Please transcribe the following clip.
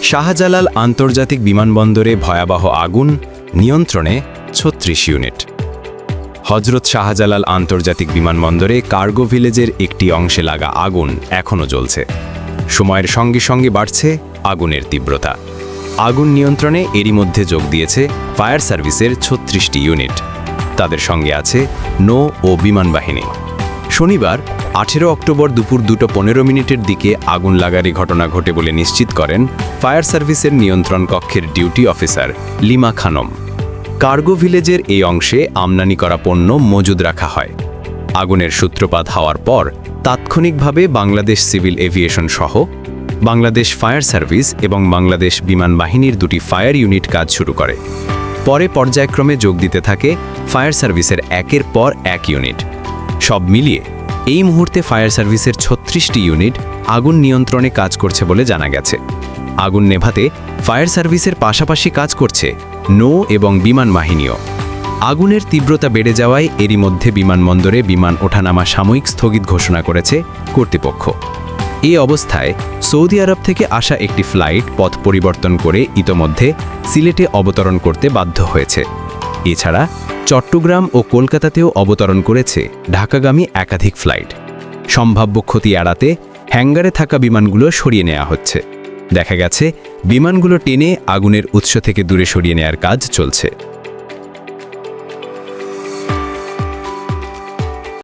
শাহজালাল আন্তর্জাতিক বিমানবন্দরে ভয়াবহ আগুন, নিয়ন্ত্রণে ৩৬ ইউনিট। হজরত শাহজালাল আন্তর্জাতিক বিমানবন্দরে কার্গো ভিলেজের একটি অংশে লাগা আগুন এখনও জ্বলছে। সময়ের সঙ্গে সঙ্গে বাড়ছে আগুনের তীব্রতা। আগুন নিয়ন্ত্রণে এরই মধ্যে যোগ দিয়েছে ফায়ার সার্ভিসের ৩৬টি ইউনিট। তাদের সঙ্গে আছে নৌ ও বিমান বাহিনী। শনিবার ১৮ অক্টোবর দুপুর 2:15 দিকে আগুন লাগার ঘটনা ঘটে বলে নিশ্চিত করেন ফায়ার সার্ভিসের নিয়ন্ত্রণ কক্ষের duty officer Lima Khanam. Cargo ভিলেজের এই অংশে আমদানি করা পণ্য মজুদ রাখা হয়। আগুনের সূত্রপাত হওয়ার পর তাৎক্ষণিকভাবে বাংলাদেশ সিভিল এভিয়েশন সহ বাংলাদেশ ফায়ার সার্ভিস এবং বাংলাদেশ বিমান বাহিনীর দুটি ফায়ার ইউনিট কাজ শুরু করে। পরে পর্যায়ক্রমে যোগ দিতে থাকে ফায়ার সার্ভিসের একের পর এক ইউনিট। সব মিলিয়ে এই মুহূর্তে ফায়ার সার্ভিসের ৩৬টি ইউনিট আগুন নিয়ন্ত্রণে কাজ করছে বলে জানা গেছে। আগুন নেভাতে ফায়ার সার্ভিসের পাশাপাশি কাজ করছে নৌ এবং বিমান বাহিনীও। আগুনের তীব্রতা বেড়ে যাওয়ায় এরই মধ্যে বিমানবন্দরে বিমান ওঠানামা সাময়িক স্থগিত ঘোষণা করেছে কর্তৃপক্ষ। এই অবস্থায় সৌদি আরব থেকে আসা একটি ফ্লাইট পথ পরিবর্তন করে ইতোমধ্যে সিলেটে অবতরণ করতে বাধ্য হয়েছে। এছাড়া চট্টগ্রাম ও কলকাতাতেও অবতরণ করেছে ঢাকাগামী একাধিক ফ্লাইট। সম্ভাব্য ক্ষতি এড়াতে হ্যাঙ্গারে থাকা বিমানগুলো সরিয়ে নেওয়া হচ্ছে। দেখা গেছে বিমানগুলো টেনে আগুনের উৎস থেকে দূরে সরিয়ে নেওয়ার কাজ চলছে।